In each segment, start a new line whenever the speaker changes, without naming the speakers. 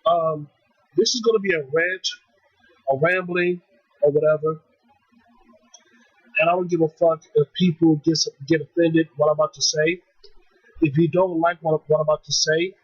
Um, this is going to be a rant, a rambling, or whatever, and I don't give a fuck if people get offended what I'm about to say. If you don't like what I'm about to say,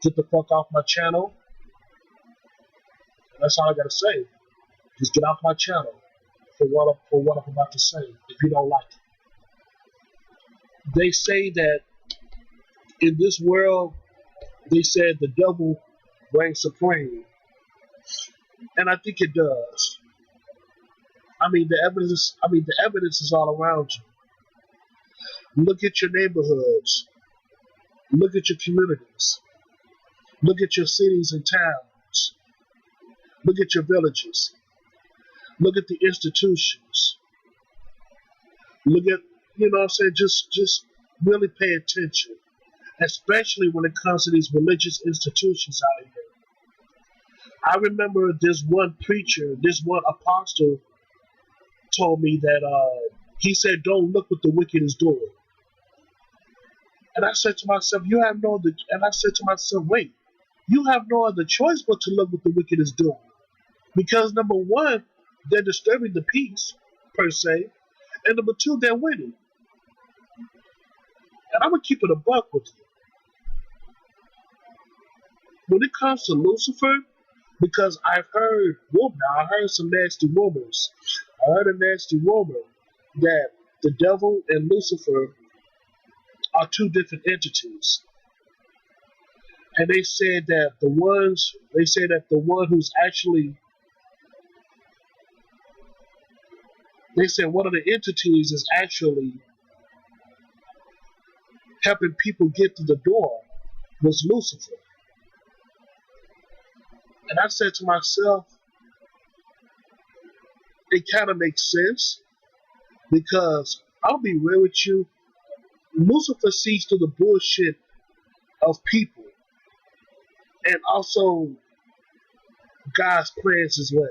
get the fuck off my channel. That's all I gotta say. Just get off my channel for what I'm about to say. If you don't like it, they say that in this world, they said the devil reigns supreme, and I think it does. The evidence is all around you. Look at your neighborhoods. Look at your communities. Look at your cities and towns. Look at your villages. Look at the institutions. Look at, you know what I'm saying, just really pay attention. Especially when it comes to these religious institutions out here. I remember this one preacher, this one apostle told me that he said, "Don't look what the wicked is doing." And I said to myself, wait, you have no other choice but to look what the wicked is doing. Because number one, they're disturbing the peace, per se, and number two, they're winning. And I'm gonna keep it a buck with you. When it comes to Lucifer, because I heard some nasty rumors. I heard a nasty rumor that the devil and Lucifer are two different entities. And they said that the one who's actually, they said one of the entities is actually helping people get through the door was Lucifer. And I said to myself, it kind of makes sense because I'll be real with you, Lucifer sees through the bullshit of people and also God's plans as well.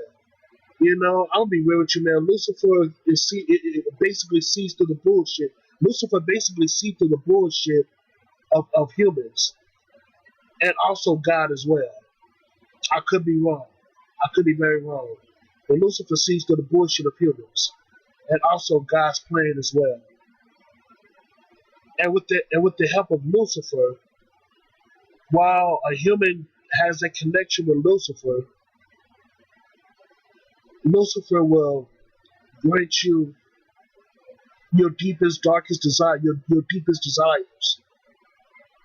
You know, I'll be real with you, man. Lucifer it basically sees through the bullshit. Lucifer basically sees through the bullshit of humans and also God as well. I could be wrong. I could be very wrong. But Lucifer sees through the bullshit of humans and also God's plan as well. And with the help of Lucifer, while a human has a connection with Lucifer, Lucifer will grant you your deepest, darkest desire, your deepest desires.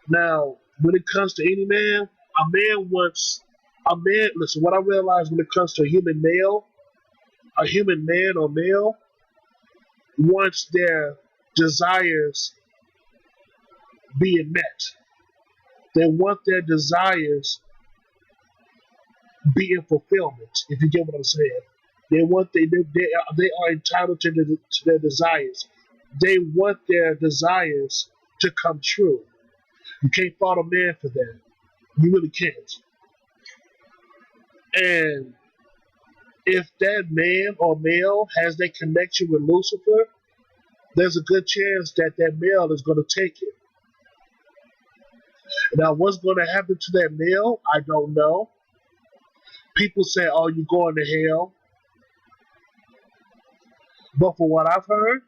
Now, when it comes to any man, listen, what I realize when it comes to a human man or male wants their desires being met. They want their desires being fulfillment, if you get what I'm saying. They are entitled to their desires. They want their desires to come true. You can't fault a man for that. You really can't. And if that man or male has that connection with Lucifer, there's a good chance that male is going to take it. Now, what's going to happen to that male, I don't know. People say, "Oh, you're going to hell." But for what I've heard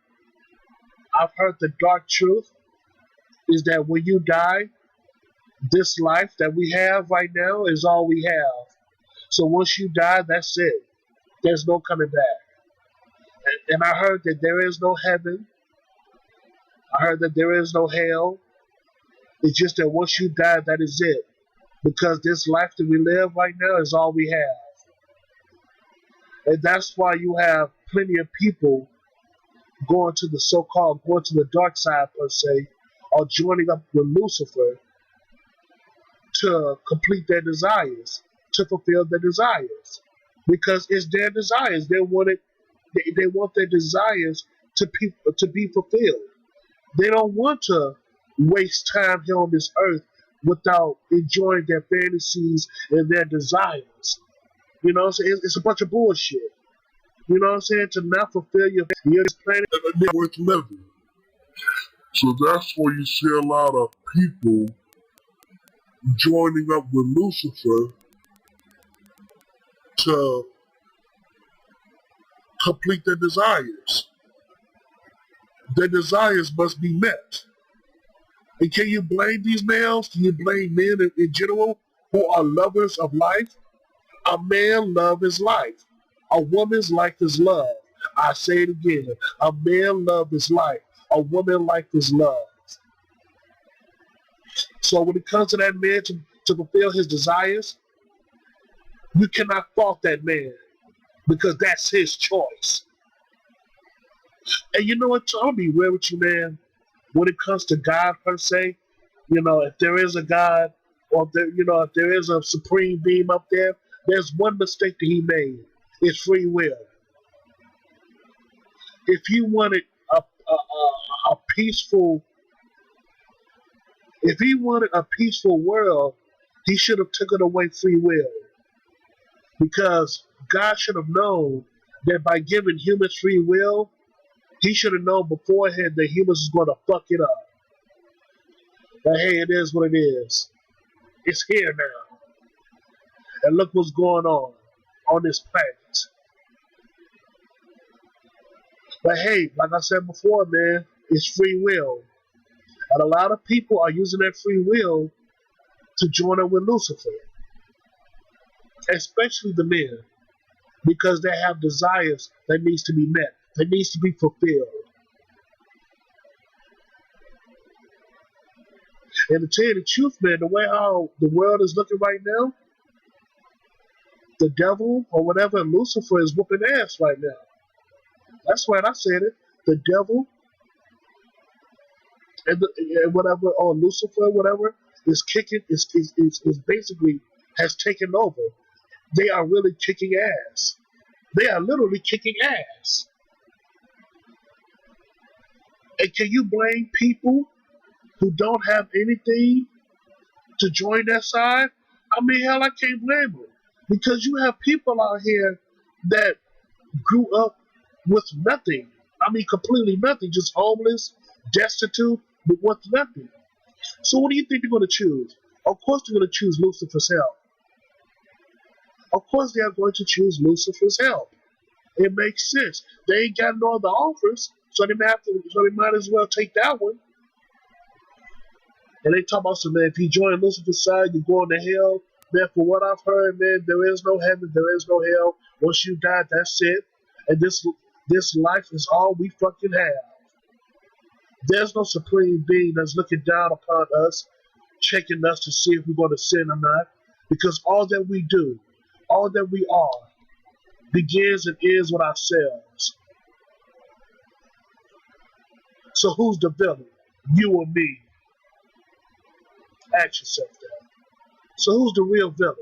the dark truth is that when you die, this life that we have right now is all we have. So once you die, that's it. There's no coming back. And I heard that there is no heaven. I heard that there is no hell. It's just that once you die, that is it. Because this life that we live right now is all we have. And that's why you have plenty of people going to the dark side, per se, or joining up with Lucifer to complete their desires, to fulfill their desires. Because it's their desires. They want their desires to be fulfilled. They don't want to waste time here on this earth without enjoying their fantasies and their desires. You know what I'm saying? It's a bunch of bullshit. You know what I'm saying? To not fulfill your planet worth living. So that's why you see a lot of people joining up with Lucifer to complete their desires. Their desires must be met. And can you blame these males? Can you blame men in general who are lovers of life? A man love is life. A woman's life is love. I say it again. A man love is life. A woman life is love. So when it comes to that man to fulfill his desires, you cannot fault that man because that's his choice. And you know what? I'll be real with you, man. When it comes to God per se, if there is a God or if there is a supreme being up there, there's one mistake that he made. It's free will. If he wanted a peaceful, if he wanted a peaceful world, he should have taken away free will. Because God should have known that by giving humans free will, he should have known beforehand that humans is going to fuck it up. But hey, it is what it is. It's here now. And look what's going on this planet. But hey, like I said before, man, it's free will. And a lot of people are using that free will to join up with Lucifer. Especially the men. Because they have desires that needs to be met. That needs to be fulfilled. And to tell you the truth, man, the way how the world is looking right now, the devil or whatever, Lucifer is whooping ass right now. That's right, I said it. The devil and whatever, or Lucifer, whatever, is kicking, is basically has taken over. They are really kicking ass. They are literally kicking ass. And can you blame people who don't have anything to join that side? I mean, hell, I can't blame them. Because you have people out here that grew up with nothing. I mean, completely nothing. Just homeless, destitute, but with nothing. So what do you think they're going to choose? Of course they're going to choose Lucifer's help. Of course they are going to choose Lucifer's help. It makes sense. They ain't got no other offers, so they might as well take that one. And they talk about some, man, if you join Lucifer's side, you're going to hell. Man, for what I've heard, man, there is no heaven, there is no hell. Once you die, that's it. And this life is all we fucking have. There's no supreme being that's looking down upon us, checking us to see if we're going to sin or not. Because all that we do, all that we are, begins and ends with ourselves. So who's the villain? You or me? Ask yourself that. So who's the real villain?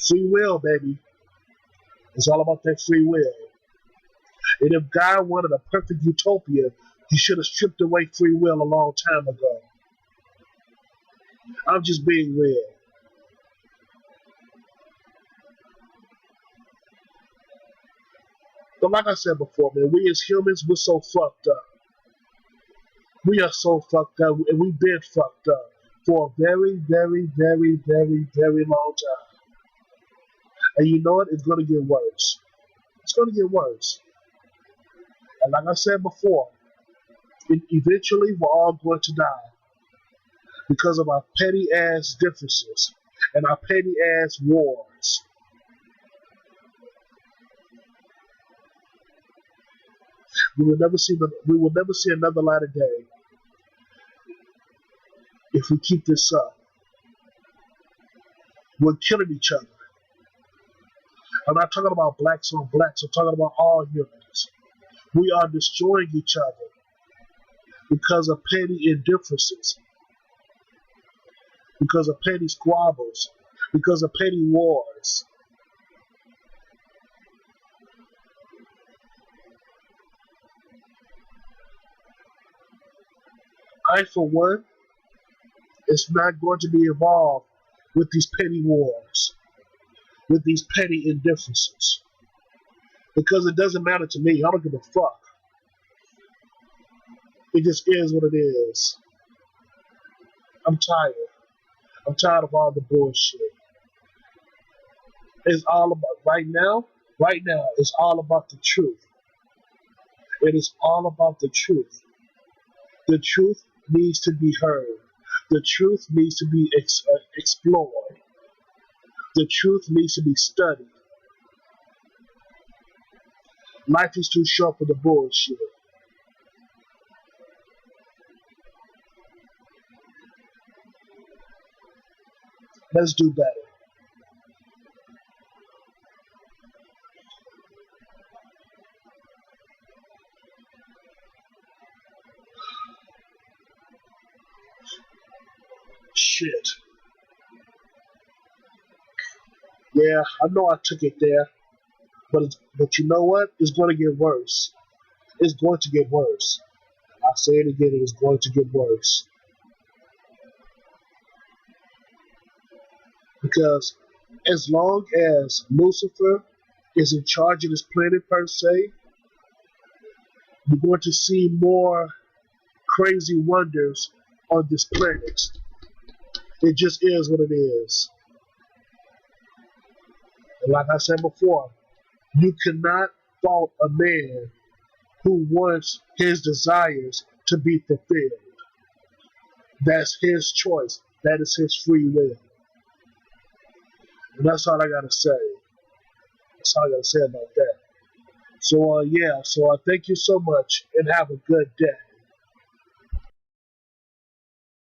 Free will, baby. It's all about that free will. And if God wanted a perfect utopia, he should have stripped away free will a long time ago. I'm just being real. But like I said before, man, we as humans, we're so fucked up. We are so fucked up, and we've been fucked up for a very, very, very, very, very long time. And you know what? It's going to get worse. It's going to get worse. And like I said before, eventually we're all going to die because of our petty ass differences and our petty ass wars. We will never see another light of day if we keep this up. We're killing each other. I'm not talking about blacks on blacks. I'm talking about all humans. We are destroying each other because of petty indifferences, because of petty squabbles, because of petty wars. I, for one, is not going to be involved with these petty wars, with these petty indifferences. Because it doesn't matter to me. I don't give a fuck. It just is what it is. I'm tired. I'm tired of all the bullshit. It's all about right now, it's all about the truth. It is all about the truth. The truth needs to be heard. The truth needs to be explored. The truth needs to be studied. Life is too short for the bullshit. Let's do better. Shit. Yeah, I know I took it there, but you know what? It's going to get worse. It's going to get worse. I'll say it again. It is going to get worse because as long as Lucifer is in charge of this planet per se, we're going to see more crazy wonders on this planet. It just is what it is. And like I said before, you cannot fault a man who wants his desires to be fulfilled. That's his choice. That is his free will. And that's all I gotta say. That's all I gotta say about that. So yeah, so thank you so much and have a good day.